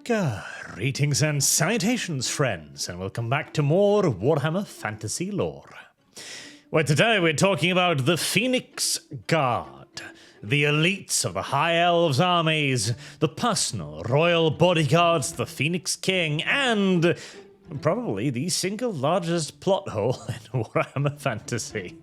Greetings and salutations, friends, and welcome back to more Warhammer Fantasy lore. Where today we're talking about the Phoenix Guard, the elites of the High Elves armies, the personal royal bodyguards, the Phoenix King, and probably the single largest plot hole in Warhammer Fantasy.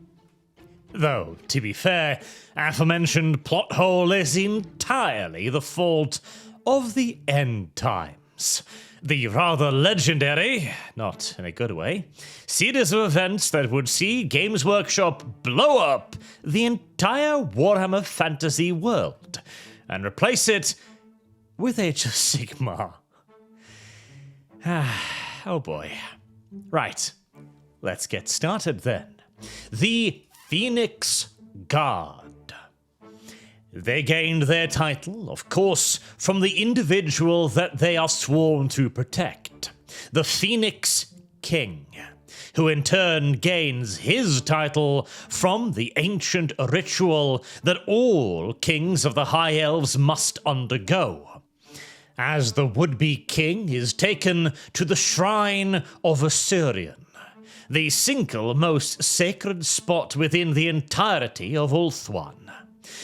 Though, to be fair, aforementioned plot hole is entirely the fault of the end times. The rather legendary, not in a good way, series of events that would see Games Workshop blow up the entire Warhammer Fantasy world and replace it with Age of Sigmar. Oh boy. Right, let's get started then. The Phoenix Guard. They gained their title, of course, from the individual that they are sworn to protect, the Phoenix King, who in turn gains his title from the ancient ritual that all kings of the High Elves must undergo, as the would-be king is taken to the Shrine of Ascension, the single most sacred spot within the entirety of Ulthuan,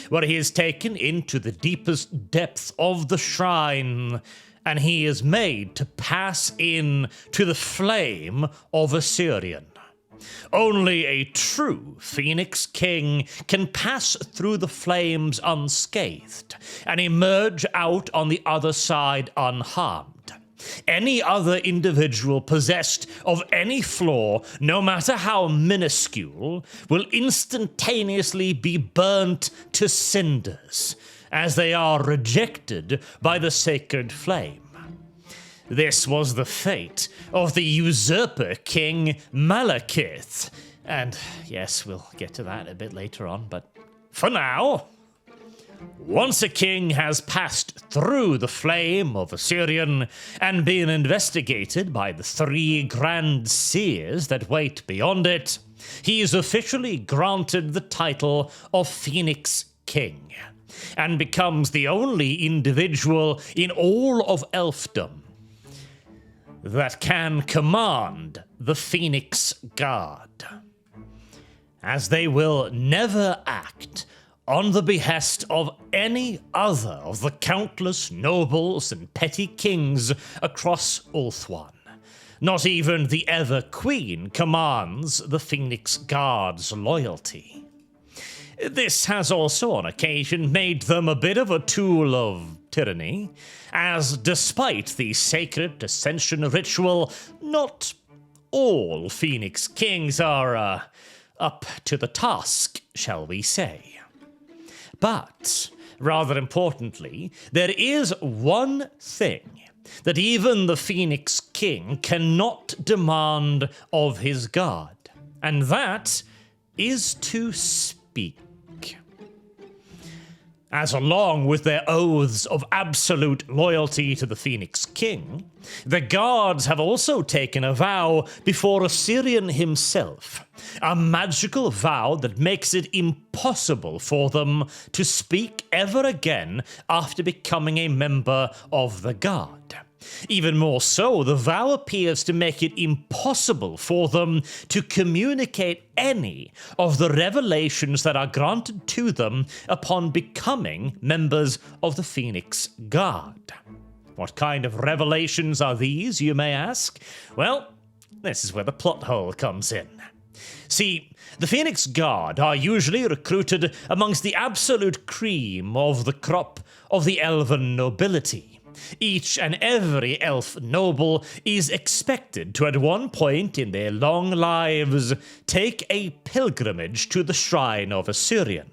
where he is taken into the deepest depths of the shrine, and he is made to pass in to the flame of Ascension. Only a true Phoenix King can pass through the flames unscathed and emerge out on the other side unharmed. Any other individual possessed of any flaw, no matter how minuscule, will instantaneously be burnt to cinders, as they are rejected by the sacred flame. This was the fate of the usurper king Malekith, and yes, we'll get to that a bit later on, but for now, once a king has passed through the flame of Ascension and been investigated by the 3 grand seers that wait beyond it, he is officially granted the title of Phoenix King, and becomes the only individual in all of elfdom that can command the Phoenix Guard, as they will never act on the behest of any other of the countless nobles and petty kings across Ulthuan. Not even the Ever-Queen commands the Phoenix Guard's loyalty. This has also on occasion made them a bit of a tool of tyranny, as despite the sacred ascension ritual, not all Phoenix Kings are, up to the task, shall we say. But, rather importantly, there is one thing that even the Phoenix King cannot demand of his guard, and that is to speak. As along with their oaths of absolute loyalty to the Phoenix King, the guards have also taken a vow before Ascension himself, a magical vow that makes it impossible for them to speak ever again after becoming a member of the Guard. Even more so, the vow appears to make it impossible for them to communicate any of the revelations that are granted to them upon becoming members of the Phoenix Guard. What kind of revelations are these, you may ask? Well, this is where the plot hole comes in. See, the Phoenix Guard are usually recruited amongst the absolute cream of the crop of the elven nobility. Each and every elf noble is expected to at one point in their long lives take a pilgrimage to the Shrine of Ascension.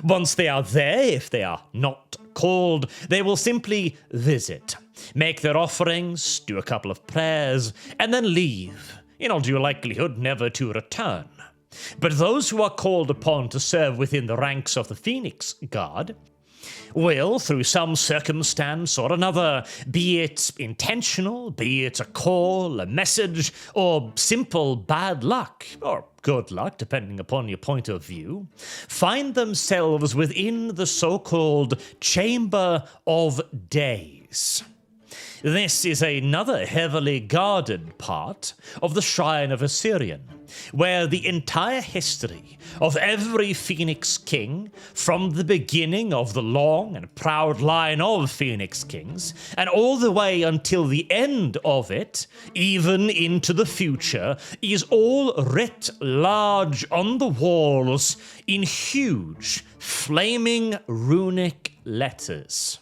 Once they are there, if they are not called, they will simply visit, make their offerings, do a couple of prayers, and then leave, in all due likelihood never to return. But those who are called upon to serve within the ranks of the Phoenix Guard will, through some circumstance or another, be it intentional, be it a call, a message, or simple bad luck, or good luck, depending upon your point of view, find themselves within the so-called Chamber of Days. This is another heavily guarded part of the Shrine of Assyrian, where the entire history of every Phoenix King, from the beginning of the long and proud line of Phoenix Kings, and all the way until the end of it, even into the future, is all writ large on the walls in huge, flaming runic letters.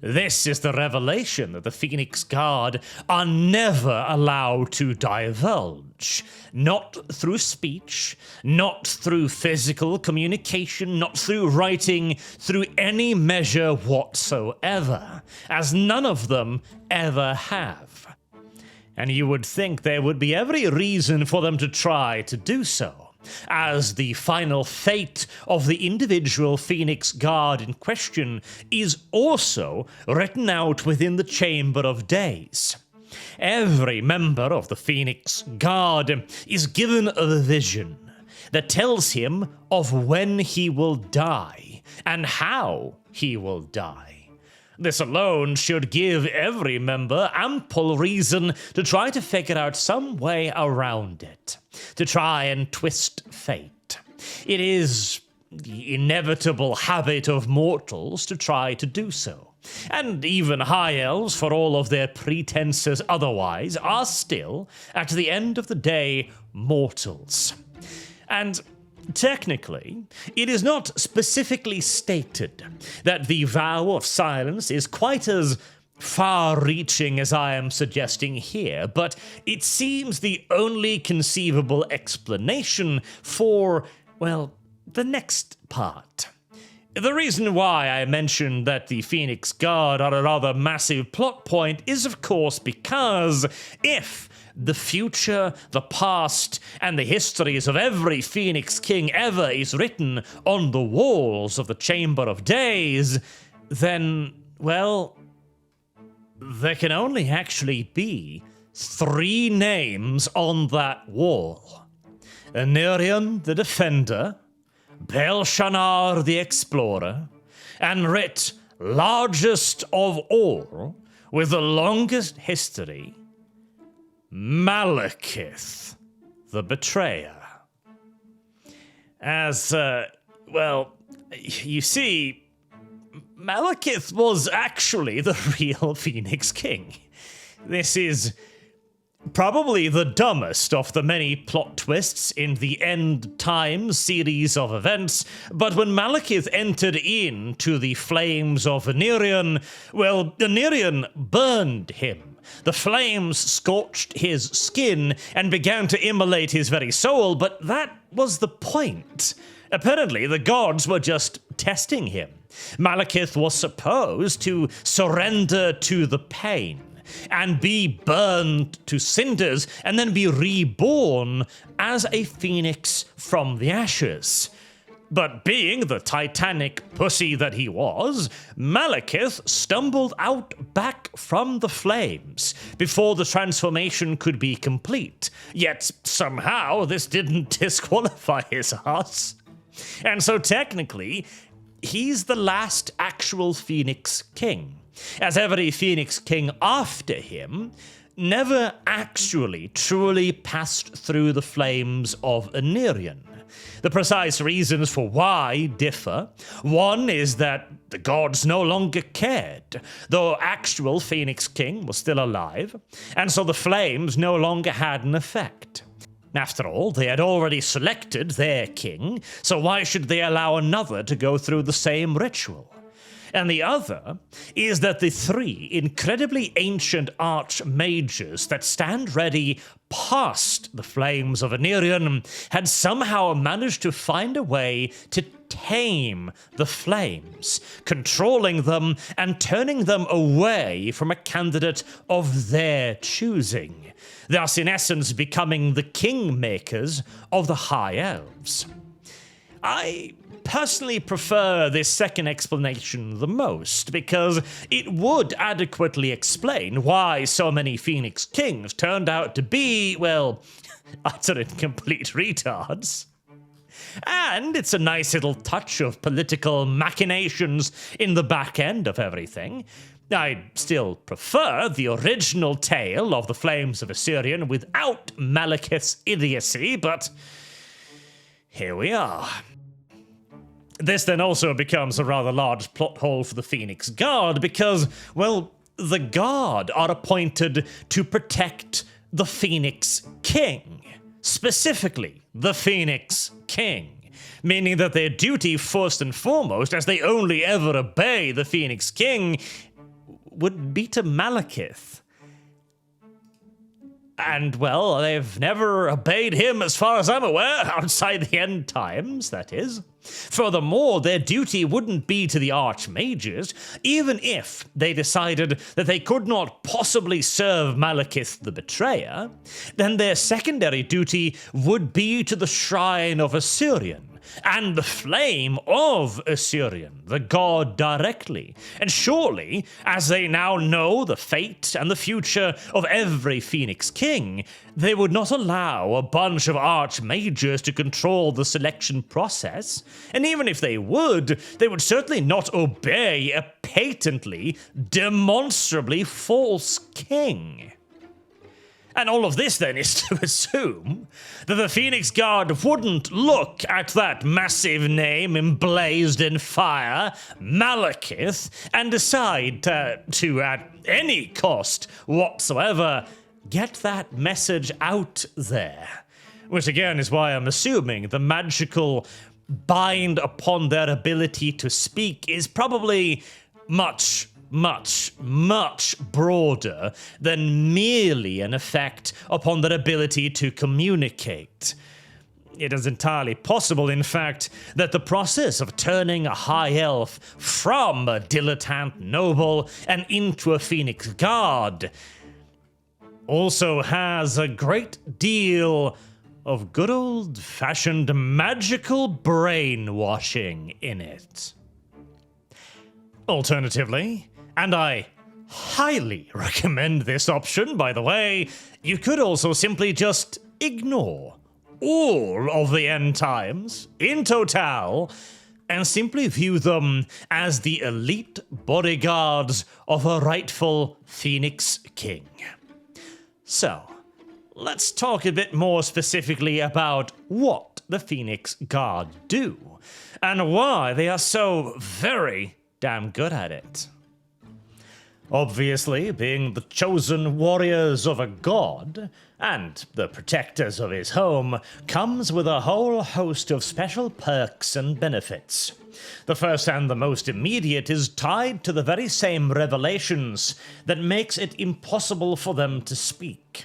This is the revelation that the Phoenix Guard are never allowed to divulge. Not through speech, not through physical communication, not through writing, through any measure whatsoever, as none of them ever have. And you would think there would be every reason for them to try to do so, as the final fate of the individual Phoenix Guard in question is also written out within the Chamber of Days. Every member of the Phoenix Guard is given a vision that tells him of when he will die and how he will die. This alone should give every member ample reason to try to figure out some way around it, to try and twist fate. It is the inevitable habit of mortals to try to do so, and even high elves, for all of their pretenses otherwise, are still, at the end of the day, mortals. And technically, it is not specifically stated that the Vow of Silence is quite as far-reaching as I am suggesting here, but it seems the only conceivable explanation for, well, the next part. The reason why I mentioned that the Phoenix Guard are a rather massive plot point is, of course, because if the future, the past, and the histories of every Phoenix King ever is written on the walls of the Chamber of Days, then, well, there can only actually be 3 names on that wall. Anirion the Defender, Belshazzar the Explorer, and writ largest of all, with the longest history, Malekith the Betrayer. As, well, you see, Malekith was actually the real Phoenix King. This is probably the dumbest of the many plot twists in the End Times series of events, but when Malekith entered into the flames of Anirion, well, Anirion burned him. The flames scorched his skin and began to immolate his very soul, but that was the point. Apparently, the gods were just testing him. Malekith was supposed to surrender to the pain and be burned to cinders and then be reborn as a phoenix from the ashes. But being the titanic pussy that he was, Malekith stumbled out back from the flames before the transformation could be complete. Yet somehow this didn't disqualify his ass. And so technically, he's the last actual Phoenix King, as every Phoenix King after him never actually truly passed through the flames of Anirion. The precise reasons for why differ. One is that the gods no longer cared, though actual Phoenix King was still alive, and so the flames no longer had an effect. After all, they had already selected their king, so why should they allow another to go through the same ritual? And the other is that the 3 incredibly ancient archmages that stand ready past the flames of Anirion had somehow managed to find a way to tame the flames, controlling them and turning them away from a candidate of their choosing, thus in essence becoming the kingmakers of the High Elves. I personally prefer this second explanation the most, because it would adequately explain why so many Phoenix Kings turned out to be, well, utter and complete retards. And it's a nice little touch of political machinations in the back end of everything. I still prefer the original tale of the Flames of Assyrian without Malekith's idiocy, but here we are. This then also becomes a rather large plot hole for the Phoenix Guard because, well, the Guard are appointed to protect the Phoenix King. Specifically, the Phoenix King. Meaning that their duty, first and foremost, as they only ever obey the Phoenix King, would be to Malekith. And, well, they've never obeyed him as far as I'm aware, outside the end times, that is. Furthermore, their duty wouldn't be to the archmages, even if they decided that they could not possibly serve Malekith the Betrayer, then their secondary duty would be to the Shrine of Assyrian, and the Flame of Assyrian, the god directly. And surely, as they now know the fate and the future of every Phoenix King, they would not allow a bunch of archmages to control the selection process. And even if they would certainly not obey a patently, demonstrably false king. And all of this, then, is to assume that the Phoenix Guard wouldn't look at that massive name emblazed in fire, Malekith, and decide to, at any cost whatsoever, get that message out there. Which, again, is why I'm assuming the magical bind upon their ability to speak is probably much broader than merely an effect upon their ability to communicate. It is entirely possible, in fact, that the process of turning a high elf from a dilettante noble and into a Phoenix Guard also has a great deal of good old-fashioned magical brainwashing in it. Alternatively, and I highly recommend this option, by the way, you could also simply just ignore all of the end times in total and simply view them as the elite bodyguards of a rightful Phoenix King. So, let's talk a bit more specifically about what the Phoenix Guard do and why they are so very damn good at it. Obviously, being the chosen warriors of a god, and the protectors of his home, comes with a whole host of special perks and benefits. The first and the most immediate is tied to the very same revelations that makes it impossible for them to speak.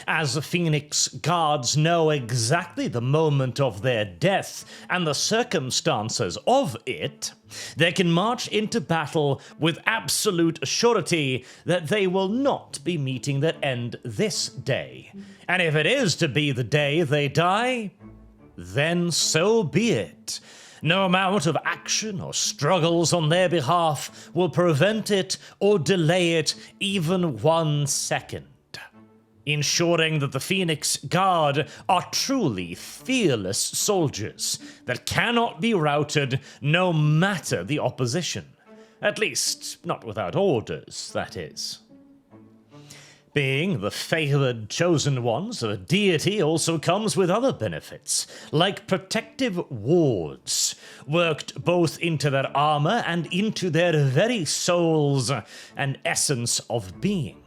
As the Phoenix Guards know exactly the moment of their death and the circumstances of it, they can march into battle with absolute surety that they will not be meeting their end this day. And if it is to be the day they die, then so be it. No amount of action or struggles on their behalf will prevent it or delay it even 1 second. Ensuring that the Phoenix Guard are truly fearless soldiers that cannot be routed no matter the opposition. At least, not without orders, that is. Being the favored chosen ones of a deity also comes with other benefits, like protective wards, worked both into their armor and into their very souls and essence of being,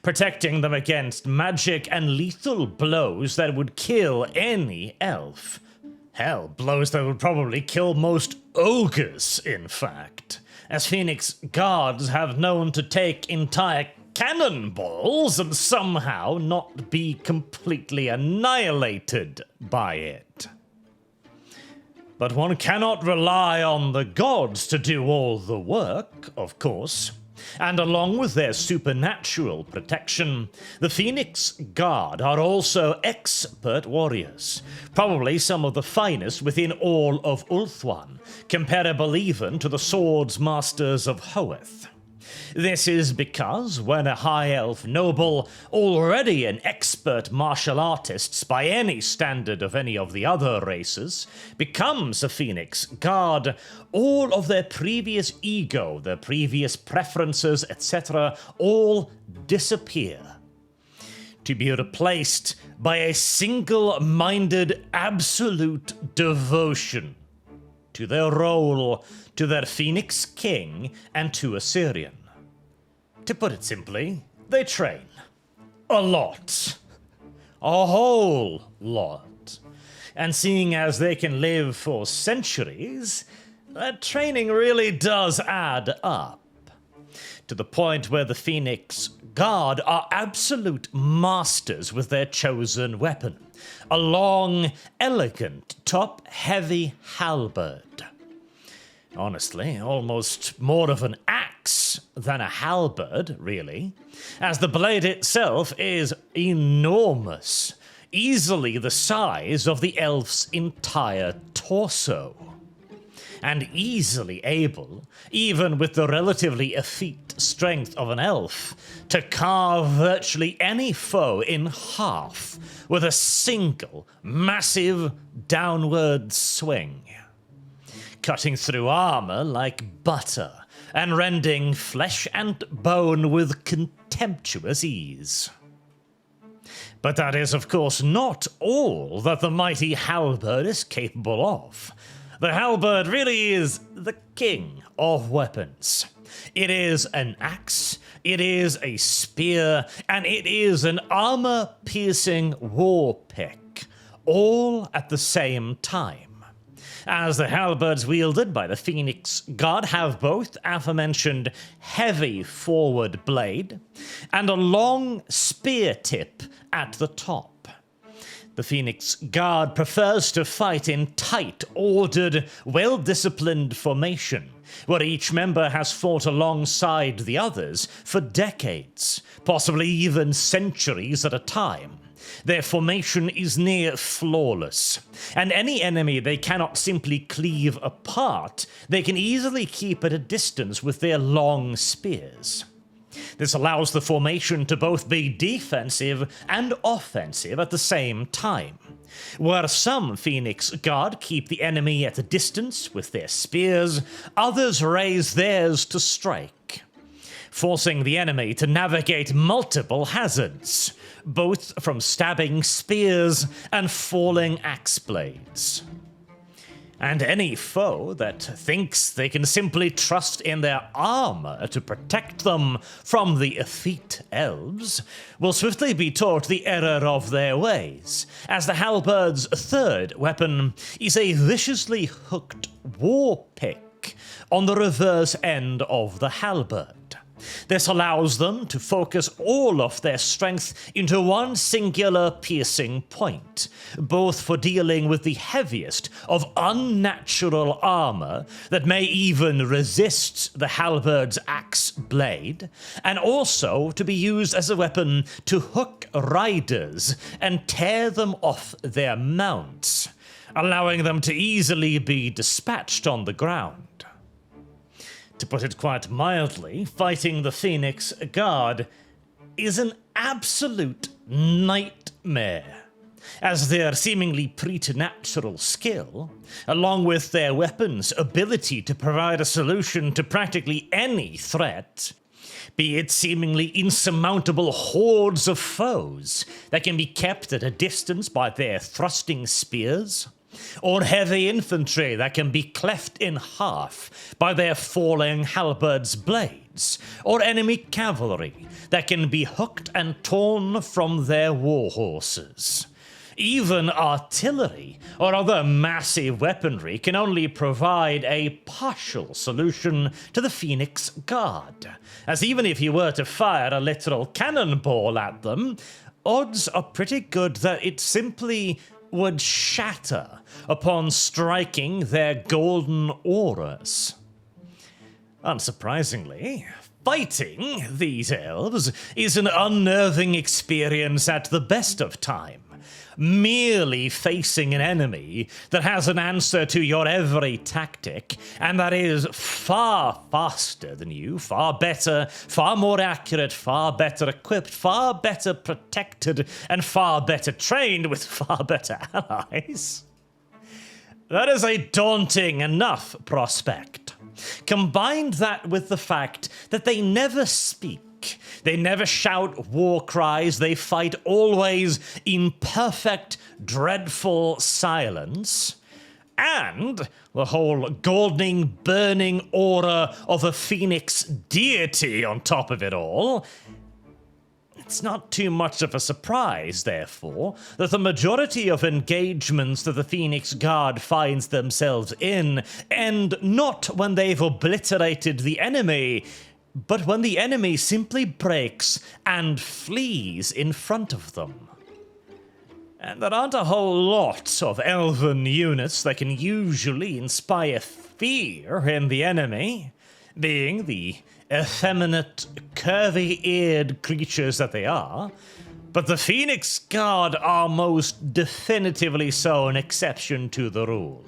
protecting them against magic and lethal blows that would kill any elf. Hell, blows that would probably kill most ogres, in fact, as Phoenix Guards have known to take entire cannonballs and somehow not be completely annihilated by it. But one cannot rely on the gods to do all the work, of course. And along with their supernatural protection, the Phoenix Guard are also expert warriors, probably some of the finest within all of Ulthuan, comparable even to the swords masters of Hoeth. This is because when a high elf noble, already an expert martial artist by any standard of any of the other races, becomes a Phoenix Guard, all of their previous ego, their previous preferences, etc., all disappear, to be replaced by a single-minded absolute devotion to their role, to their Phoenix King, and to Assyrian. To put it simply, they train. A lot. A whole lot. And seeing as they can live for centuries, that training really does add up. To the point where the Phoenix Guard are absolute masters with their chosen weapon. A long, elegant, top-heavy halberd. Honestly, almost more of an axe than a halberd, really, as the blade itself is enormous, easily the size of the elf's entire torso, and easily able, even with the relatively effete strength of an elf, to carve virtually any foe in half with a single, massive downward swing, cutting through armor like butter and rending flesh and bone with contemptuous ease. But that is, of course, not all that the mighty halberd is capable of. The halberd really is the king of weapons. It is an axe, it is a spear, and it is an armor-piercing war pick, all at the same time. As the halberds wielded by the Phoenix Guard have both aforementioned heavy forward blade and a long spear tip at the top. The Phoenix Guard prefers to fight in tight, ordered, well-disciplined formation, where each member has fought alongside the others for decades, possibly even centuries at a time. Their formation is near flawless, and any enemy they cannot simply cleave apart, they can easily keep at a distance with their long spears. This allows the formation to both be defensive and offensive at the same time. Where some Phoenix Guard keep the enemy at a distance with their spears, others raise theirs to strike, forcing the enemy to navigate multiple hazards, both from stabbing spears and falling axe blades. And any foe that thinks they can simply trust in their armor to protect them from the effete elves will swiftly be taught the error of their ways, as the halberd's third weapon is a viciously hooked war pick on the reverse end of the halberd. This allows them to focus all of their strength into one singular piercing point, both for dealing with the heaviest of unnatural armor that may even resist the halberd's axe blade, and also to be used as a weapon to hook riders and tear them off their mounts, allowing them to easily be dispatched on the ground. To put it quite mildly, fighting the Phoenix Guard is an absolute nightmare, as their seemingly preternatural skill, along with their weapons' ability to provide a solution to practically any threat, be it seemingly insurmountable hordes of foes that can be kept at a distance by their thrusting spears, or heavy infantry that can be cleft in half by their falling halberds' blades, or enemy cavalry that can be hooked and torn from their war horses. Even artillery or other massive weaponry can only provide a partial solution to the Phoenix Guard, as even if you were to fire a literal cannonball at them, odds are pretty good that it simply would shatter upon striking their golden auras. Unsurprisingly, fighting these elves is an unnerving experience at the best of time, merely facing an enemy that has an answer to your every tactic, and that is far faster than you, far better, far more accurate, far better equipped, far better protected, and far better trained with far better allies. That is a daunting enough prospect. Combine that with the fact that they never speak, they never shout war cries, they fight always in perfect, dreadful silence, and the whole goldening, burning aura of a phoenix deity on top of it all. It's not too much of a surprise, therefore, that the majority of engagements that the Phoenix Guard finds themselves in end not when they've obliterated the enemy, but when the enemy simply breaks and flees in front of them. And there aren't a whole lot of elven units that can usually inspire fear in the enemy, being the effeminate, curvy-eared creatures that they are, but the Phoenix Guard are most definitively so an exception to the rule,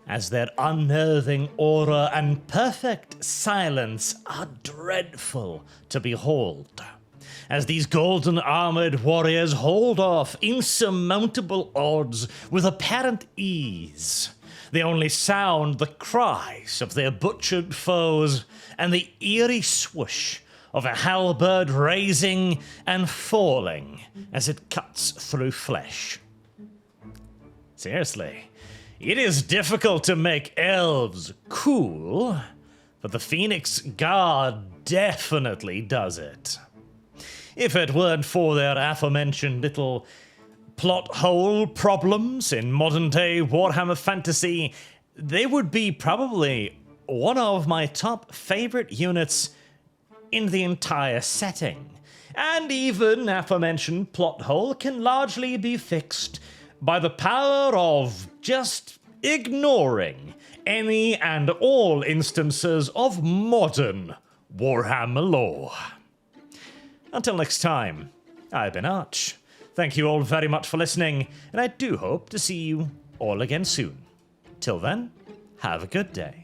as their unnerving aura and perfect silence are dreadful to behold, as these golden-armored warriors hold off insurmountable odds with apparent ease. They only sound the cries of their butchered foes and the eerie swoosh of a halberd raising and falling as it cuts through flesh. Seriously, it is difficult to make elves cool, but the Phoenix Guard definitely does it. If it weren't for their aforementioned little plot hole problems in modern-day Warhammer fantasy, they would be probably one of my top favorite units in the entire setting. And even aforementioned plot hole can largely be fixed by the power of just ignoring any and all instances of modern Warhammer lore. Until next time, I've been Arch. Thank you all very much for listening, and I do hope to see you all again soon. Till then, have a good day.